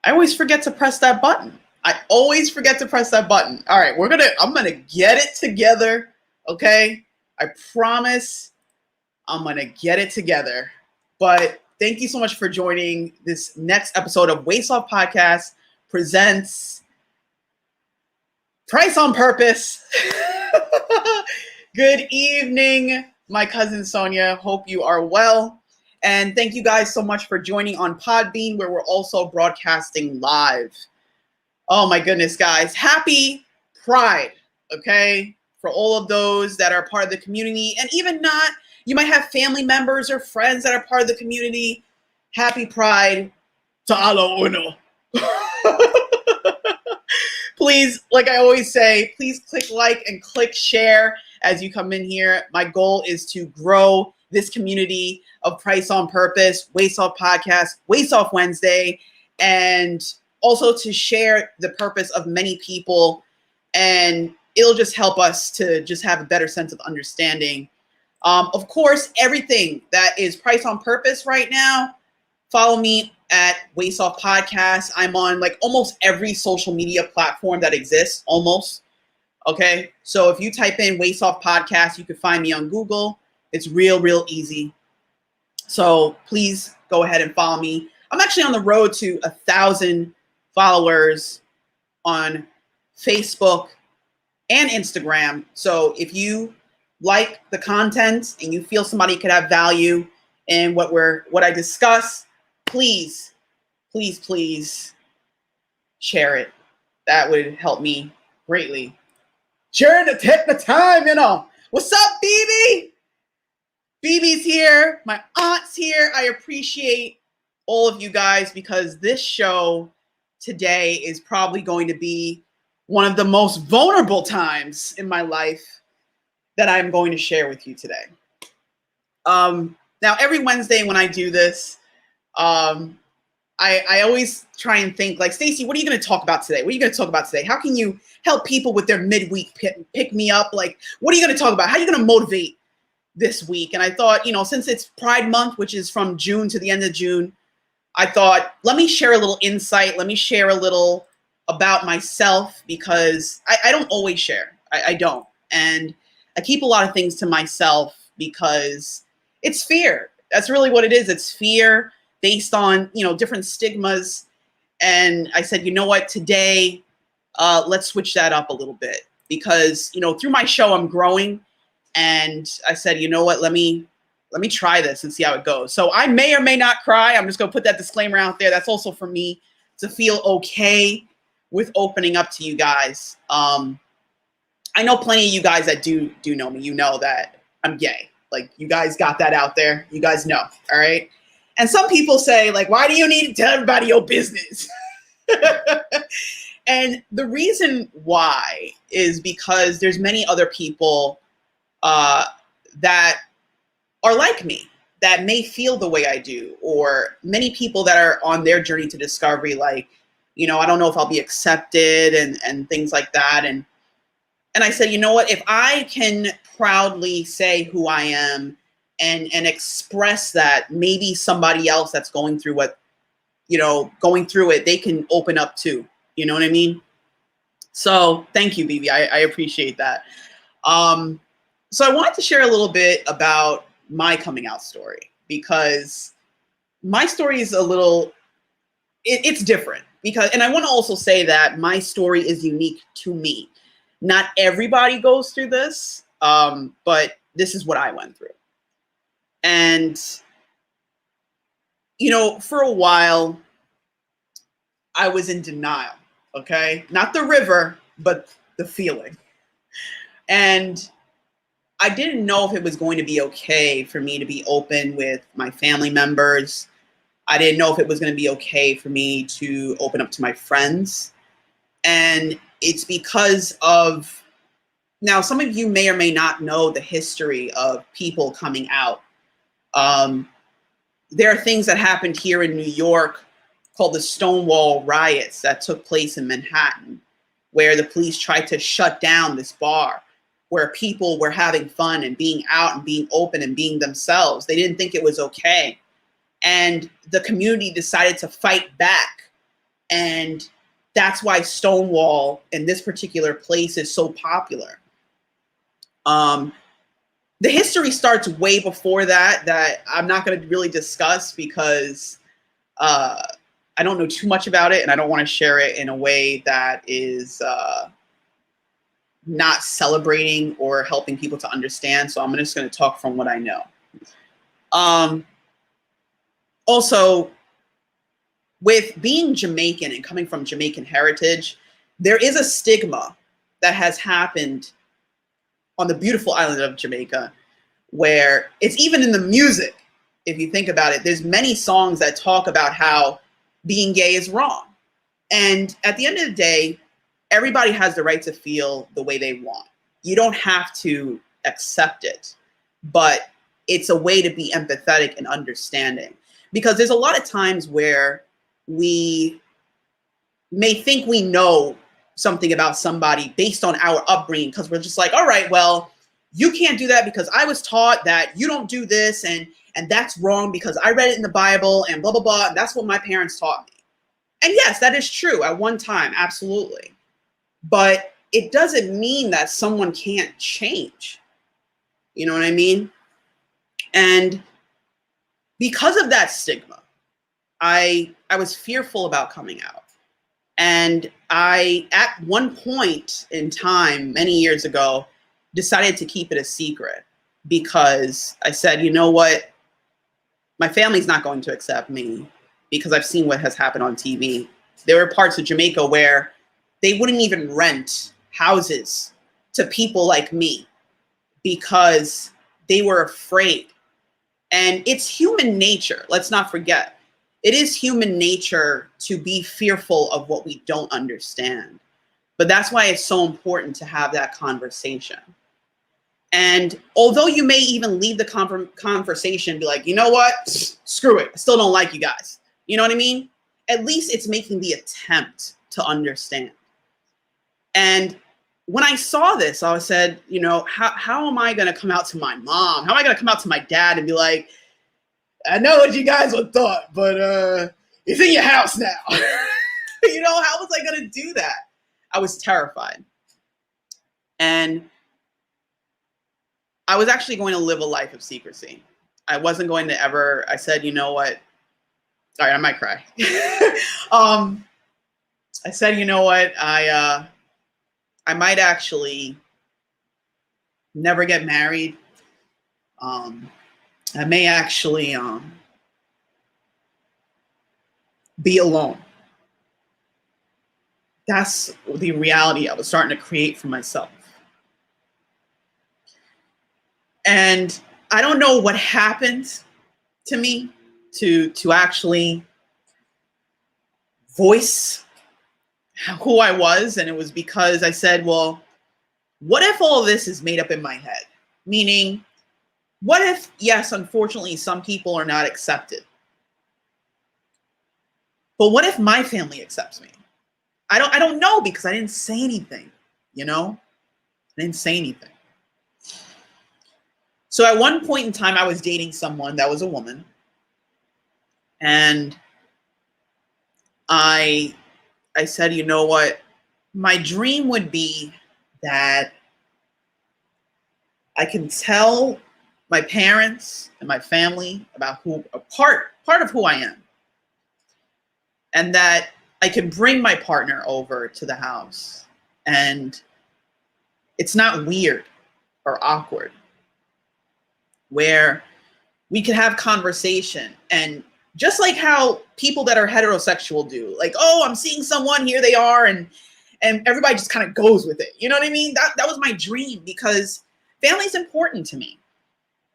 I always forget to press that button. I always forget to press that button. All right, I'm gonna get it together. Okay. I promise I'm gonna get it together. But thank you so much for joining this next episode of Waist Off Podcast presents Price on Purpose. Good evening, my cousin Sonia. Hope you are well. And thank you guys so much for joining on Podbean, where we're also broadcasting live. Oh my goodness, guys. Happy Pride, okay? For all of those that are part of the community, and even not, you might have family members or friends that are part of the community. Happy Pride to Alo Uno. Please, like I always say, please click like and click share as you come in here. My goal is to grow this community of Price on Purpose, Waist Off Podcast, Waist Off Wednesday, and also to share the purpose of many people. And it'll just help us to just have a better sense of understanding. Of course, everything that is Price on Purpose right now, follow me at Waist Off Podcast. I'm on like almost every social media platform that exists, almost. Okay, so if you type in Waist Off Podcast, you can find me on Google. It's real easy. So please go ahead and follow me. I'm actually on the road to 1,000 followers on Facebook and Instagram. So if you like the content and you feel somebody could have value in what I discuss, please share it. That would help me greatly. Sharing to take the time, What's up, BB? BB's here. My aunt's here. I appreciate all of you guys because this show today is probably going to be one of the most vulnerable times in my life that I'm going to share with you today. Now, every Wednesday when I do this, I always try and think like, Stacey, what are you going to talk about today? What are you going to talk about today? How can you help people with their midweek pick me up? Like, what are you going to talk about? How are you going to motivate this week? And I thought, since it's Pride Month, which is from June to the end of June, I thought, let me share a little insight. Let me share a little about myself because I don't always share. I don't. And I keep a lot of things to myself because it's fear. That's really what it is. It's fear based on, different stigmas. And I said, you know what, today, let's switch that up a little bit because, through my show, I'm growing. And I said, you know what, let me try this and see how it goes. So I may or may not cry. I'm just going to put that disclaimer out there. That's also for me to feel okay with opening up to you guys. I know plenty of you guys that do know me. You know that I'm gay. Like, you guys got that out there. You guys know, all right? And some people say, like, why do you need to tell everybody your business? And the reason why is because there's many other people that are like me, that may feel the way I do, or many people that are on their journey to discovery, like, I don't know if I'll be accepted and things like that. And I said, you know what, if I can proudly say who I am and express that, maybe somebody else that's going through it, they can open up too. You know what I mean? So thank you, BB. I appreciate that. So I wanted to share a little bit about my coming out story because my story is it's different and I want to also say that my story is unique to me. Not everybody goes through this, but this is what I went through. And, for a while, I was in denial, okay? Not the river, but the feeling. And I didn't know if it was going to be okay for me to be open with my family members. I didn't know if it was going to be okay for me to open up to my friends. And it's because of, now some of you may or may not know the history of people coming out. There are things that happened here in New York called the Stonewall riots that took place in Manhattan, where the police tried to shut down this bar, where people were having fun and being out and being open and being themselves. They didn't think it was okay. And the community decided to fight back And that's why Stonewall in this particular place is so popular. The history starts way before that I'm not going to really discuss because I don't know too much about it, and I don't want to share it in a way that is not celebrating or helping people to understand. So I'm just going to talk from what I know. Also, with being Jamaican and coming from Jamaican heritage, there is a stigma that has happened on the beautiful island of Jamaica, where it's even in the music. If you think about it, there's many songs that talk about how being gay is wrong. And at the end of the day, everybody has the right to feel the way they want. You don't have to accept it, but it's a way to be empathetic and understanding. Because there's a lot of times where we may think we know something about somebody based on our upbringing, because we're just like, all right, well, you can't do that because I was taught that you don't do this, and that's wrong because I read it in the Bible and blah, blah, blah. And that's what my parents taught me. And yes, that is true at one time, absolutely. But it doesn't mean that someone can't change. You know what I mean? And because of that stigma, I was fearful about coming out. And I, at one point in time, many years ago, decided to keep it a secret because I said, you know what? My family's not going to accept me because I've seen what has happened on TV. There were parts of Jamaica where they wouldn't even rent houses to people like me because they were afraid. And it's human nature. Let's not forget. It is human nature to be fearful of what we don't understand. But that's why it's so important to have that conversation. And although you may even leave the conversation and be like, you know what, screw it, I still don't like you guys. You know what I mean? At least it's making the attempt to understand. And when I saw this, I said, you know, how am I going to come out to my mom? How am I going to come out to my dad and be like, I know what you guys would thought, but it's in your house now. You know, how was I going to do that? I was terrified. And I was actually going to live a life of secrecy. I wasn't going to ever, I said, you know what? All right, I might cry. I said, you know what? I might actually never get married. I may actually be alone. That's the reality I was starting to create for myself. And I don't know what happened to me to actually voice who I was. And it was because I said, well, what if all this is made up in my head? Meaning, what if, yes, unfortunately, some people are not accepted. But what if my family accepts me? I don't know because I didn't say anything, you know? I didn't say anything. So at one point in time, I was dating someone that was a woman. And I said, you know what? My dream would be that I can tell my parents and my family about who a part of who I am. And that I can bring my partner over to the house and it's not weird or awkward, where we could have conversation. And just like how people that are heterosexual do, like, oh, I'm seeing someone, here they are, and everybody just kind of goes with it. You know what I mean? That was my dream because family is important to me.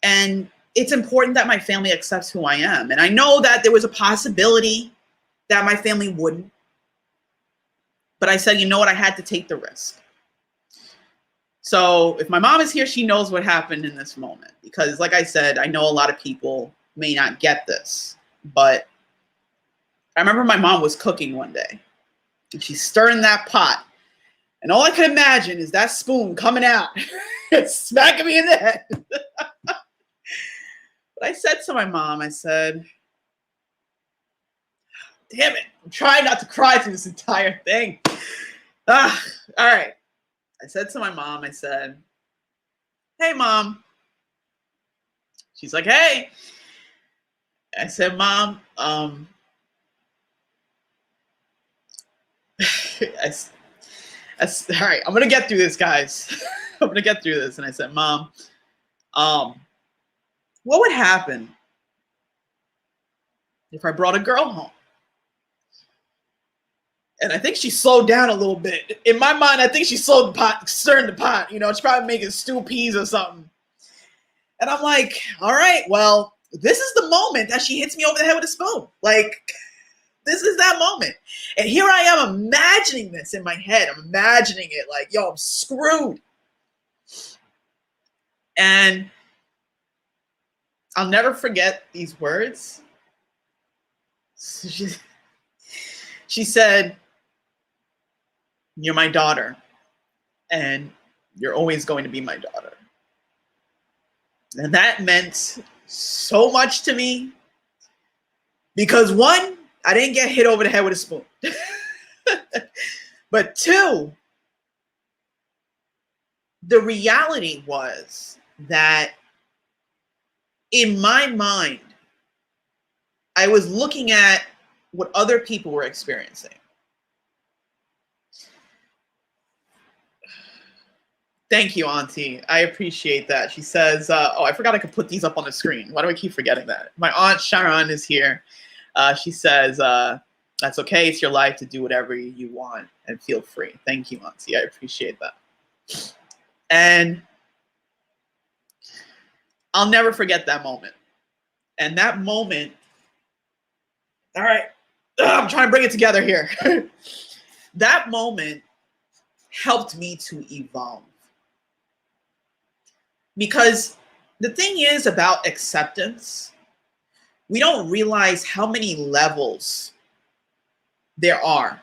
And it's important that my family accepts who I am. And I know that there was a possibility that my family wouldn't. But I said, you know what? I had to take the risk. So if my mom is here, she knows what happened in this moment. Because like I said, I know a lot of people may not get this. But I remember my mom was cooking one day. And she's stirring that pot. And all I could imagine is that spoon coming out and smacking me in the head. But I said to my mom, I said, damn it. I'm trying not to cry through this entire thing. All right. I said to my mom, I said, hey, Mom. She's like, hey. I said, Mom, all right, I'm going to get through this, guys. I'm going to get through this. And I said, Mom, what would happen if I brought a girl home? And I think she slowed down a little bit. In my mind, I think she stirring the pot. You know, she's probably making stew peas or something. And I'm like, all right, well, this is the moment that she hits me over the head with a spoon. Like, this is that moment. And here I am imagining this in my head. I'm imagining it like, yo, I'm screwed. And I'll never forget these words. She said, you're my daughter, and you're always going to be my daughter. And that meant so much to me because, one, I didn't get hit over the head with a spoon. But two, the reality was that in my mind, I was looking at what other people were experiencing. Thank you, Auntie. I appreciate that. She says, oh, I forgot I could put these up on the screen. Why do I keep forgetting that? My Aunt Sharon is here. She says, that's okay. It's your life to do whatever you want and feel free. Thank you, Auntie. I appreciate that. And I'll never forget that moment. And that moment, all right, I'm trying to bring it together here. That moment helped me to evolve. Because the thing is about acceptance, we don't realize how many levels there are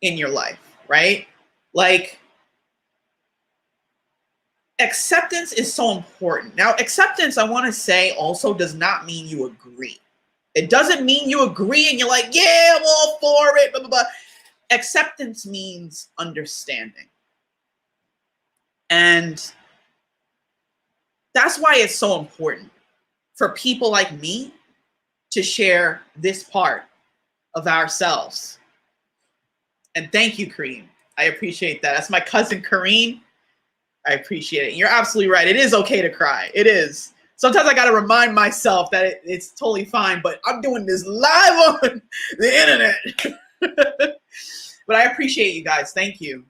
in your life, right? Like, acceptance is so important. Now, acceptance, I want to say, also does not mean you agree. It doesn't mean you agree and you're like, yeah, I'm all for it, blah, blah, blah. Acceptance means understanding. And that's why it's so important for people like me to share this part of ourselves. And thank you, Kareem. I appreciate that. That's my cousin, Kareem. I appreciate it. You're absolutely right. It is okay to cry. It is. Sometimes I got to remind myself that it's totally fine, but I'm doing this live on the internet. But I appreciate you guys. Thank you.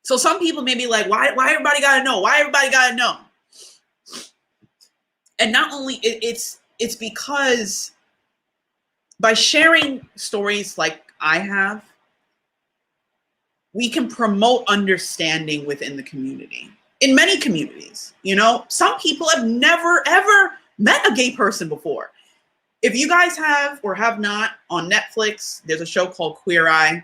So some people may be like, why everybody got to know? Why everybody got to know? And not only it's because by sharing stories like I have, we can promote understanding within the community. In many communities, you know, some people have never, ever met a gay person before. If you guys have or have not, on Netflix, there's a show called Queer Eye.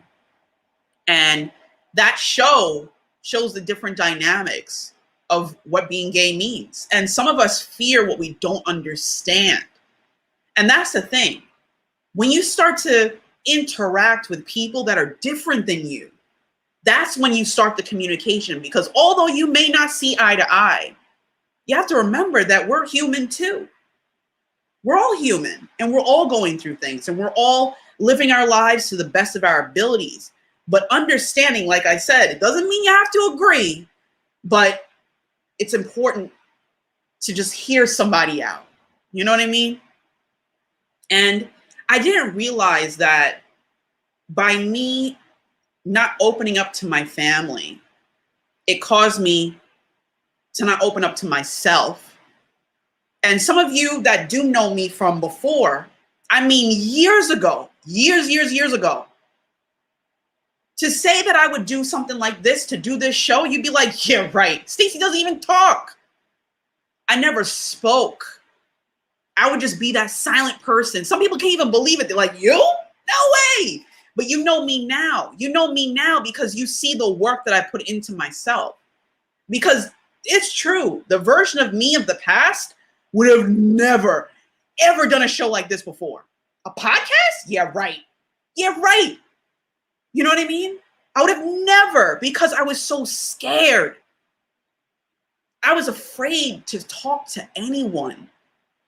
And that show shows the different dynamics of what being gay means. And some of us fear what we don't understand. And that's the thing. When you start to interact with people that are different than you, that's when you start the communication, because although you may not see eye to eye, you have to remember that we're human too. We're all human and we're all going through things and we're all living our lives to the best of our abilities. But understanding, like I said, it doesn't mean you have to agree, but it's important to just hear somebody out. You know what I mean? And I didn't realize that by me not opening up to my family, it caused me to not open up to myself. And some of you that do know me from before, I mean, years ago, years ago, to say that I would do something like this, to do this show, you'd be like, yeah, right. Stacey doesn't even talk. I never spoke. I would just be that silent person. Some people can't even believe it. They're like, you? No way. But you know me now. You know me now because you see the work that I put into myself. Because it's true. The version of me of the past would have never, ever done a show like this before. A podcast? Yeah, right. Yeah, right. You know what I mean? I would have never, because I was so scared. I was afraid to talk to anyone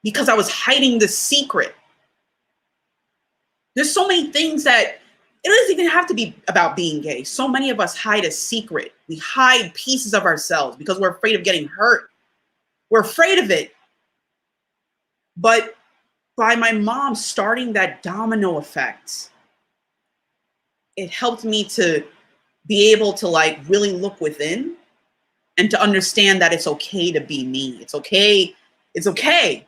because I was hiding the secret. There's so many things that it doesn't even have to be about being gay. So many of us hide a secret. We hide pieces of ourselves because we're afraid of getting hurt. We're afraid of it. But by my mom starting that domino effect, it helped me to be able to like really look within and to understand that it's okay to be me. It's okay. It's okay.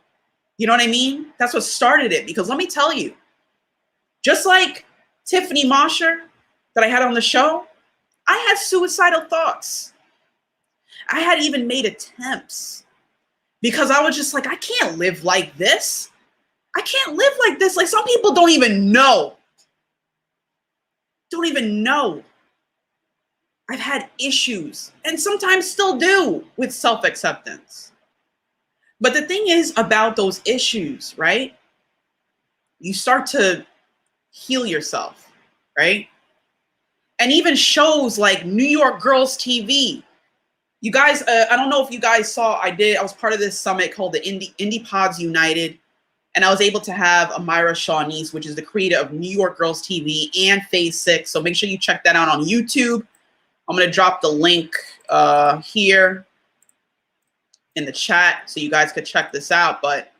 You know what I mean? That's what started it. Because let me tell you, just like Tiffany Mosher that I had on the show, I had suicidal thoughts. I had even made attempts because I was just like, I can't live like this. I can't live like this. Like some people don't even know. Don't even know. I've had issues and sometimes still do with self-acceptance. But the thing is about those issues, right? You start to heal yourself, right? And even shows like New York Girls TV. You guys, I don't know if you guys saw, I was part of this summit called the Indie Pods United. And I was able to have Amira Shawnese, which is the creator of New York Girls TV and Phase 6. So make sure you check that out on YouTube. I'm going to drop the link here in the chat so you guys could check this out. But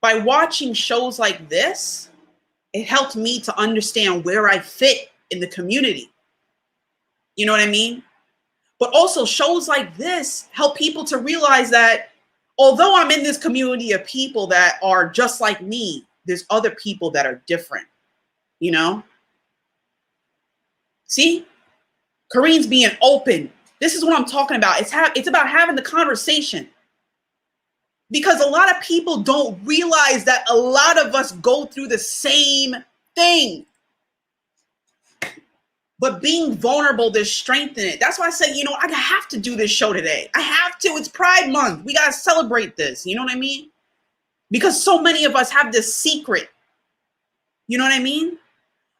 by watching shows like this, it helped me to understand where I fit in the community. You know what I mean? But also shows like this help people to realize that although I'm in this community of people that are just like me, there's other people that are different, you know? See? Kareen's being open. This is what I'm talking about. It's about having the conversation. Because a lot of people don't realize that a lot of us go through the same thing. But being vulnerable, there's strength in it. That's why I said, you know, I have to do this show today. I have to. It's Pride Month. We got to celebrate this. You know what I mean? Because so many of us have this secret. You know what I mean?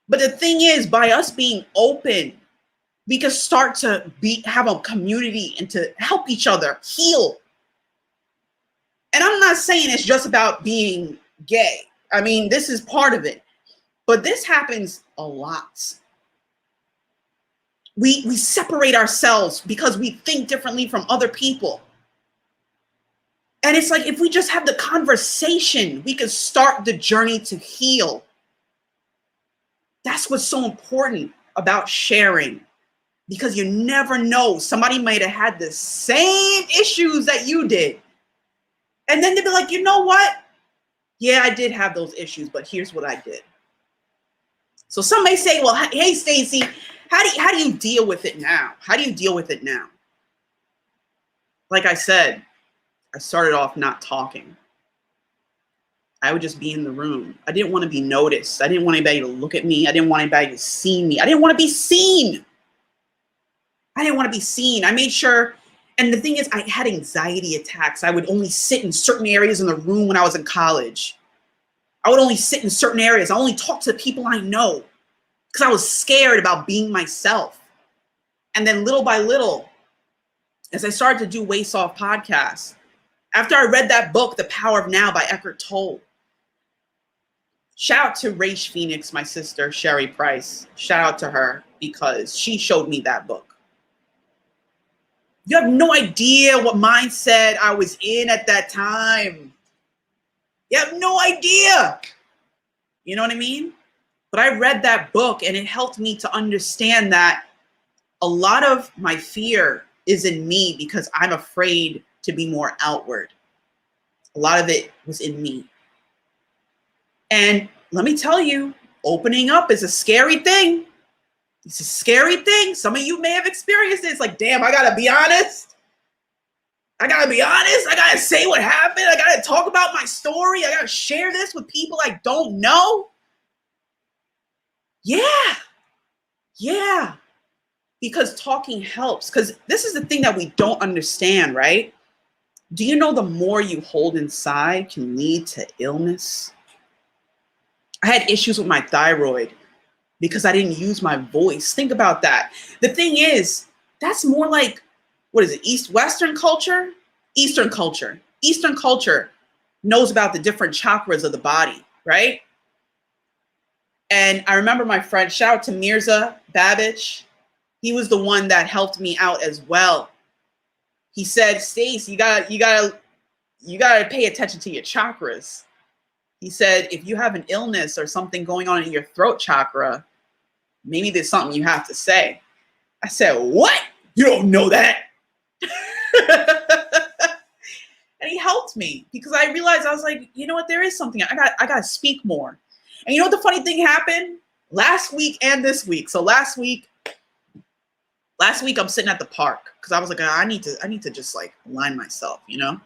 But the thing is, by us being open, we can start to have a community and to help each other heal. And I'm not saying it's just about being gay. I mean, this is part of it. But this happens a lot. We separate ourselves because we think differently from other people. And it's like, if we just have the conversation, we can start the journey to heal. That's what's so important about sharing, because you never know. Somebody might have had the same issues that you did. And then they'd be like, you know what? Yeah, I did have those issues, but here's what I did. So some may say, well, hey, Stacey, how do you deal with it now? How do you deal with it now? Like I said, I started off not talking. I would just be in the room. I didn't want to be noticed. I didn't want anybody to look at me. I didn't want anybody to see me. I didn't want to be seen. I didn't want to be seen. I made sure. And the thing is, I had anxiety attacks. I would only sit in certain areas in the room when I was in college. I would only sit in certain areas. I only talk to people I know because I was scared about being myself. And then little by little, as I started to do Waist Off podcasts, after I read that book, The Power of Now by Eckhart Tolle, shout out to Rach Phoenix, my sister, Sherry Price. Shout out to her because she showed me that book. You have no idea what mindset I was in at that time. You have no idea. You know what I mean? But I read that book and it helped me to understand that a lot of my fear is in me because I'm afraid to be more outward. A lot of it was in me. And let me tell you, opening up is a scary thing. It's a scary thing. Some of you may have experienced it. It's like, damn, I gotta be honest. I gotta be honest. I gotta say what happened. I gotta talk about my story. I gotta share this with people I don't know. Yeah. Because talking helps. Because this is the thing that we don't understand, right? Do you know the more you hold inside can lead to illness? I had issues with my thyroid because I didn't use my voice. Think about that. The thing is, that's more like, what is it, Western culture? Eastern culture. Eastern culture knows about the different chakras of the body, right? And I remember my friend, shout out to Mirza Babich. He was the one that helped me out as well. He said, Stace, you gotta pay attention to your chakras. He said, if you have an illness or something going on in your throat chakra, maybe there's something you have to say. I said, what? You don't know that. And he helped me because I realized, I was like, you know what? There is something. I got to speak more. And you know what the funny thing happened? Last week and this week. So last week I'm sitting at the park because I was like, I need to just like align myself, you know?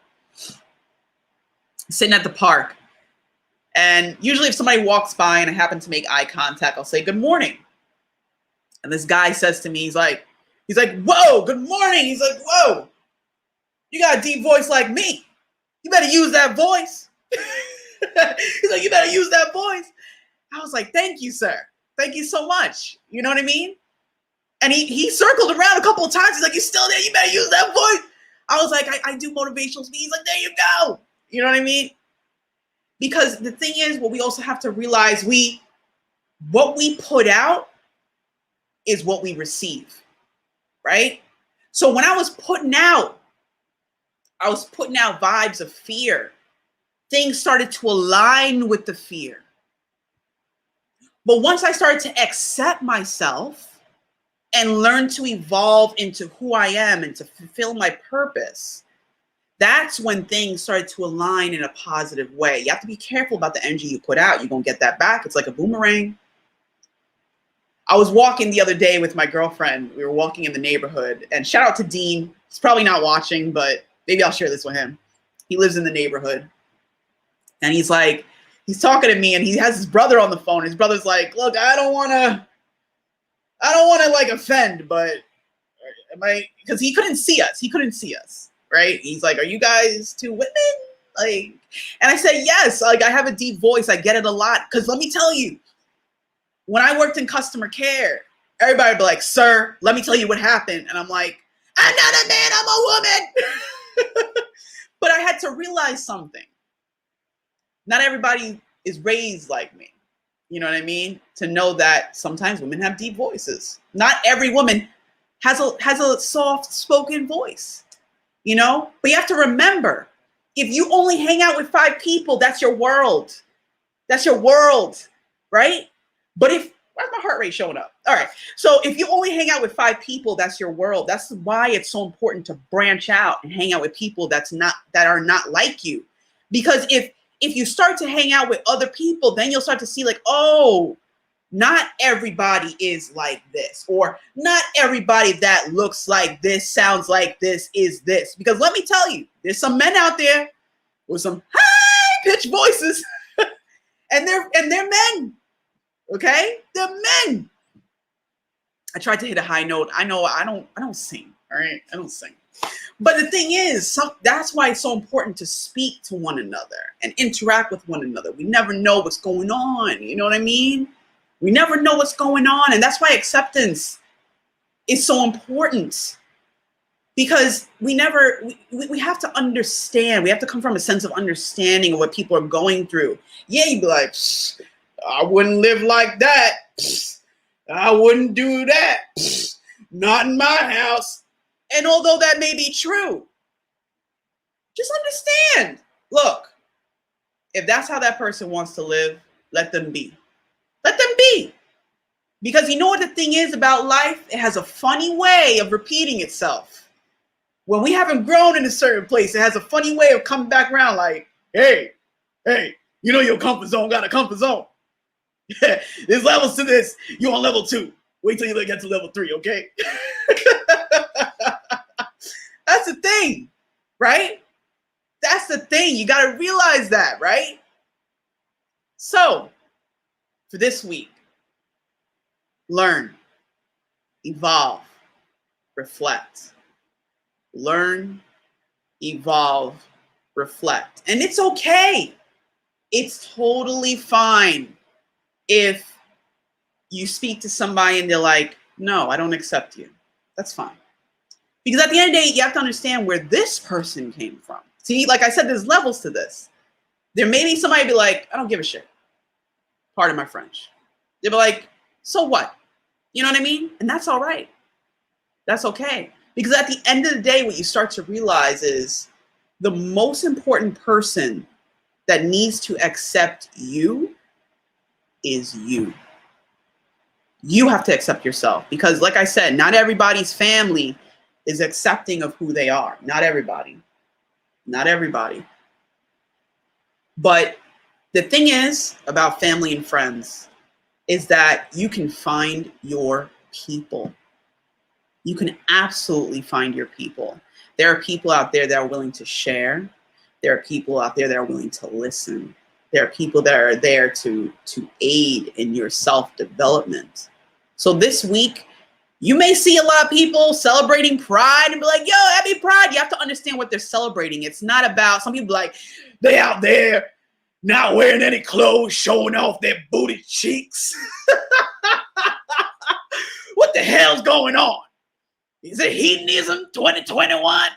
Sitting at the park. And usually if somebody walks by and I happen to make eye contact, I'll say, good morning. And this guy says to me, he's like, whoa, good morning. He's like, whoa, you got a deep voice like me. You better use that voice. He's like, you better use that voice. I was like, thank you, sir. Thank you so much. You know what I mean? And he circled around a couple of times. He's like, you still there? You better use that voice. I was like, I do motivational speech. He's like, there you go. You know what I mean? Because the thing is, what we also have to realize, what we put out is what we receive, right? So when I was putting out vibes of fear, things started to align with the fear. But once I started to accept myself and learn to evolve into who I am and to fulfill my purpose, that's when things started to align in a positive way. You have to be careful about the energy you put out. You're going to get that back. It's like a boomerang. I was walking the other day with my girlfriend. We were walking in the neighborhood, and shout out to Dean. He's probably not watching, but maybe I'll share this with him. He lives in the neighborhood, and he's talking to me, and he has his brother on the phone. His brother's like, look, I don't want to like offend, but because he couldn't see us. Right? He's like, are you guys two women? Like, and I said, yes, like I have a deep voice. I get it a lot. Because let me tell you, when I worked in customer care, everybody would be like, sir, let me tell you what happened. And I'm like, I'm not a man, I'm a woman. But I had to realize something. Not everybody is raised like me. You know what I mean? To know that sometimes women have deep voices. Not every woman has a soft spoken voice. You know, but you have to remember, if you only hang out with 5 people, that's your world. That's your world, right? But why's my heart rate showing up? All right. So if you only hang out with 5 people, that's your world. That's why it's so important to branch out and hang out with people that are not like you. Because if you start to hang out with other people, then you'll start to see like, oh, not everybody is like this, or not everybody that looks like this, sounds like this, is this. Because let me tell you, there's some men out there with some high-pitched voices, and they're men. Okay, they're men. I tried to hit a high note. I know I don't sing. All right, I don't sing. But the thing is, that's why it's so important to speak to one another and interact with one another. We never know what's going on. You know what I mean? We never know what's going on. And that's why acceptance is so important, because we have to understand. We have to come from a sense of understanding of what people are going through. Yeah, you'd be like, I wouldn't live like that. I wouldn't do that. Not in my house. And although that may be true, just understand. Look, if that's how that person wants to live, let them be. Let them be. Because you know what the thing is about life? It has a funny way of repeating itself. When we haven't grown in a certain place, it has a funny way of coming back around like, hey, you know your comfort zone got a comfort zone. Yeah, there's levels to this. You're on level 2. Wait till you get to level 3, okay? That's the thing, right? That's the thing. You got to realize that, right? So, for this week, learn, evolve, reflect. Learn, evolve, reflect. And it's okay. It's totally fine if you speak to somebody and they're like, no, I don't accept you. That's fine. Because at the end of the day, you have to understand where this person came from. See, like I said, there's levels to this. There may be somebody be like, I don't give a shit. Pardon my French. They'll be like, so what? You know what I mean? And that's all right. That's okay. Because at the end of the day, what you start to realize is the most important person that needs to accept you is you. You have to accept yourself. Because like I said, not everybody's family is accepting of who they are. Not everybody. Not everybody. But the thing is about family and friends is that you can find your people. You can absolutely find your people. There are people out there that are willing to share. There are people out there that are willing to listen. There are people that are there to aid in your self-development. So this week, you may see a lot of people celebrating Pride and be like, yo, happy Pride. You have to understand what they're celebrating. It's not about, some people like, they out there not wearing any clothes, showing off their booty cheeks. What the hell's going on? Is it hedonism 2021?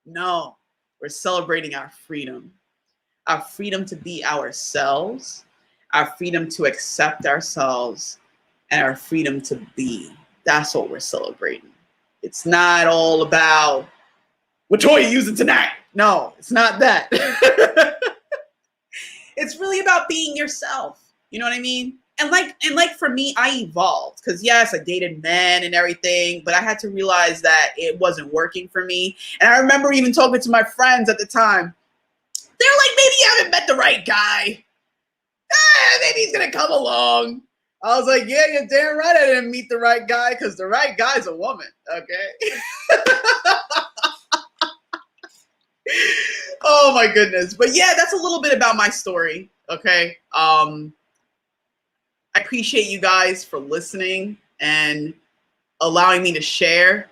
No, we're celebrating our freedom to be ourselves, our freedom to accept ourselves, and our freedom to be. That's what we're celebrating. It's not all about what toy you're using tonight. No, it's not that. It's really about being yourself. You know what I mean? And like for me, I evolved because yes, I dated men and everything, but I had to realize that it wasn't working for me. And I remember even talking to my friends at the time. They're like, maybe you haven't met the right guy. Maybe he's gonna come along. I was like, yeah, you're damn right I didn't meet the right guy because the right guy's a woman, okay? Oh my goodness. But yeah, that's a little bit about my story, okay? I appreciate you guys for listening and allowing me to share.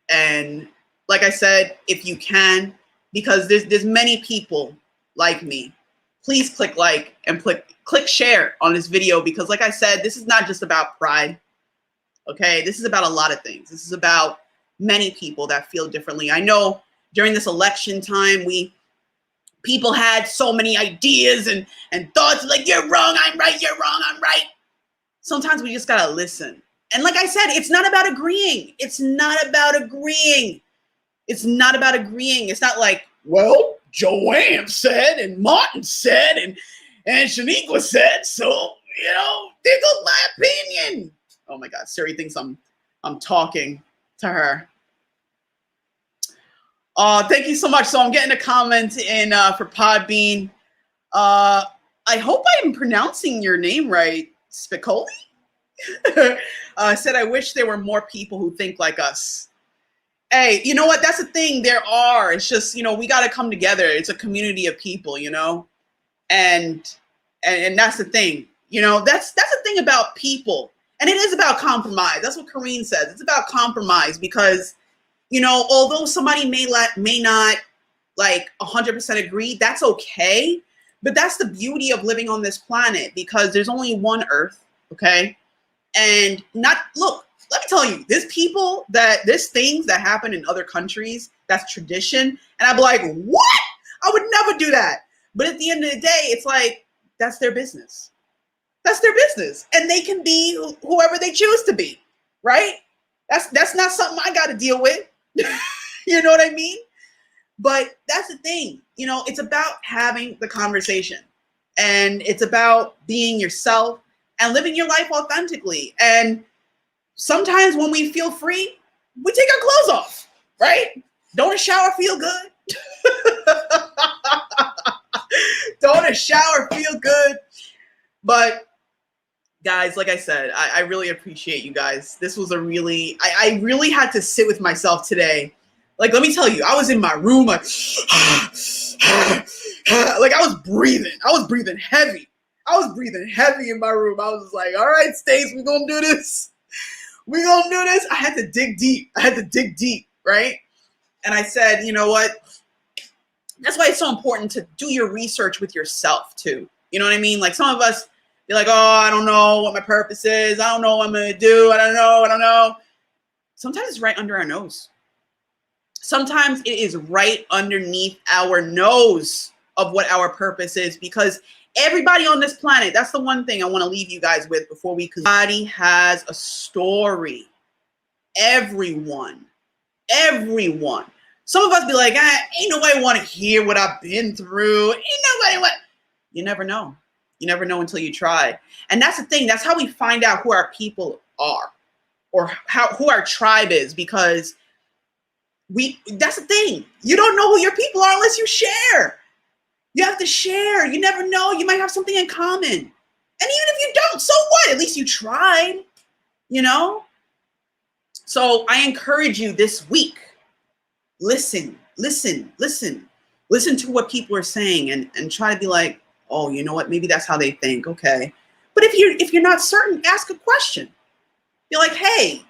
And like I said, if you can, because there's many people like me, please click like and click share on this video, because like I said, this is not just about Pride, okay? This is about a lot of things. This is about many people that feel differently. I know during this election time, people had so many ideas and thoughts like, you're wrong, I'm right, you're wrong, I'm right. Sometimes we just gotta listen. And like I said, it's not about agreeing. It's not about agreeing. It's not about agreeing. It's not like, well, Joanne said and Martin said and Shaniqua said, so, you know, there goes my opinion. Oh my God, Siri thinks I'm talking to her. Thank you so much. So I'm getting a comment in for Podbean. I hope I'm pronouncing your name right, Spicoli. Said, I wish there were more people who think like us. Hey, you know what? That's the thing. There are. It's just, you know, we got to come together. It's a community of people, you know, and that's the thing. You know, that's the thing about people, and it is about compromise. That's what Kareen says. It's about compromise because, you know, although somebody may not like 100% agree, that's okay. But that's the beauty of living on this planet, because there's only one Earth, okay? And look, let me tell you, there's things that happen in other countries, that's tradition. And I'd be like, what? I would never do that. But at the end of the day, it's like, that's their business. That's their business. And they can be whoever they choose to be, right? That's not something I got to deal with. You know what I mean? But that's the thing, you know, it's about having the conversation, and it's about being yourself and living your life authentically. And sometimes when we feel free, we take our clothes off, right? Don't a shower feel good? Don't a shower feel good? But guys, like I said, I really appreciate you guys. This was I really had to sit with myself today. Like, let me tell you, I was in my room, like I was breathing. I was breathing heavy. I was breathing heavy in my room. I was just like, all right, Stace, we're going to do this. We're going to do this. I had to dig deep, right? And I said, you know what? That's why it's so important to do your research with yourself, too. You know what I mean? Like, some of us, You're like, oh, I don't know what my purpose is. I don't know what I'm going to do. I don't know. Sometimes it's right under our nose. Sometimes it is right underneath our nose of what our purpose is, because everybody on this planet, that's the one thing I want to leave you guys with before everybody has a story. Everyone. Some of us be like, ain't nobody want to hear what I've been through. Ain't nobody want. You never know. You never know until you try. And that's the thing. That's how we find out who our people are, or who our tribe is, because that's the thing. You don't know who your people are unless you share. You have to share. You never know. You might have something in common. And even if you don't, so what? At least you tried, you know? So I encourage you this week, listen to what people are saying, and try to be like, oh, you know what? Maybe that's how they think. Okay. But if you're not certain, ask a question. You're like, hey,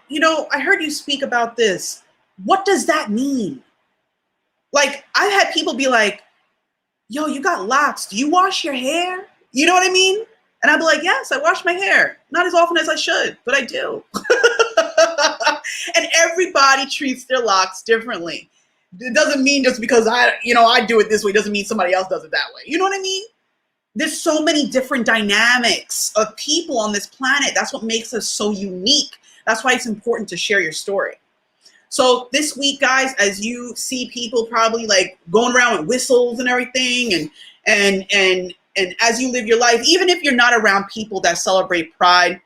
I heard you speak about this. What does that mean? Like, I've had people be like, yo, you got locks. Do you wash your hair? You know what I mean? And I'd be like, yes, I wash my hair. Not as often as I should, but I do. And everybody treats their locks differently. It doesn't mean just because I do it this way, doesn't mean somebody else does it that way. You know what I mean? There's so many different dynamics of people on this planet. That's what makes us so unique. That's why it's important to share your story. So this week, guys, as you see people probably like going around with whistles and everything, and as you live your life, even if you're not around people that celebrate Pride,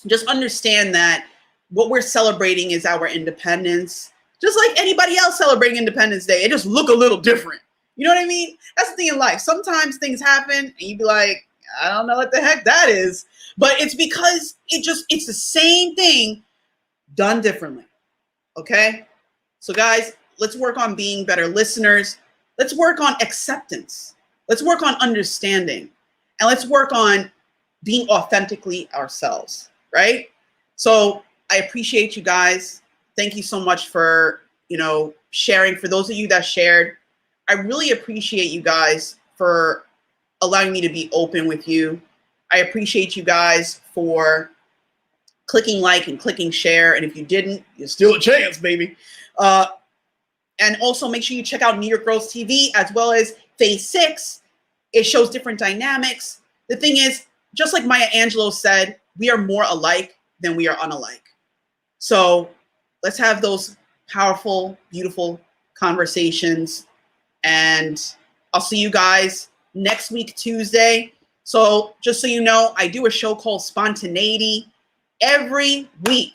just understand that what we're celebrating is our independence. Just like anybody else celebrating Independence Day, it just look a little different. You know what I mean? That's the thing in life. Sometimes things happen and you be like, I don't know what the heck that is. But it's because it's the same thing done differently. Okay? So guys, let's work on being better listeners. Let's work on acceptance. Let's work on understanding. And let's work on being authentically ourselves, right? So I appreciate you guys. Thank you so much for, sharing. For those of you that shared, I really appreciate you guys for allowing me to be open with you. I appreciate you guys for clicking like and clicking share. And if you didn't, you're still a chance, baby. And also make sure you check out New York Girls TV as well as Phase 6. It shows different dynamics. The thing is, just like Maya Angelou said, we are more alike than we are unalike. So let's have those powerful, beautiful conversations. And I'll see you guys next week, Tuesday. So just so you know, I do a show called Spontaneity every week.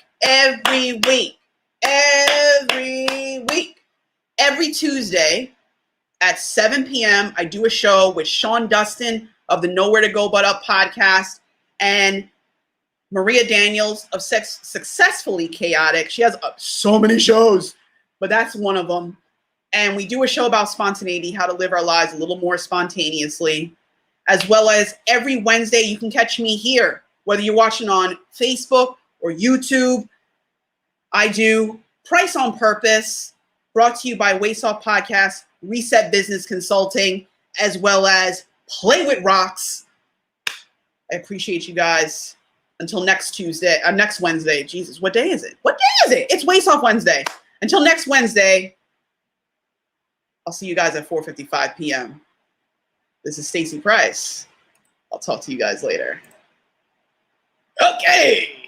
Every Tuesday at 7 p.m. I do a show with Sean Dustin of the Nowhere to Go But Up podcast and Maria Daniels of Successfully Chaotic. She has so many shows, but that's one of them. And we do a show about spontaneity, how to live our lives a little more spontaneously, as well as every Wednesday, you can catch me here, whether you're watching on Facebook or YouTube. I do Price on Purpose, brought to you by Waste Off Podcast, Reset Business Consulting, as well as Play with Rocks. I appreciate you guys. Until next Wednesday. Jesus, what day is it? It's Waste Off Wednesday. Until next Wednesday, I'll see you guys at 4:55 p.m. This is Stacey Pryce. I'll talk to you guys later. Okay.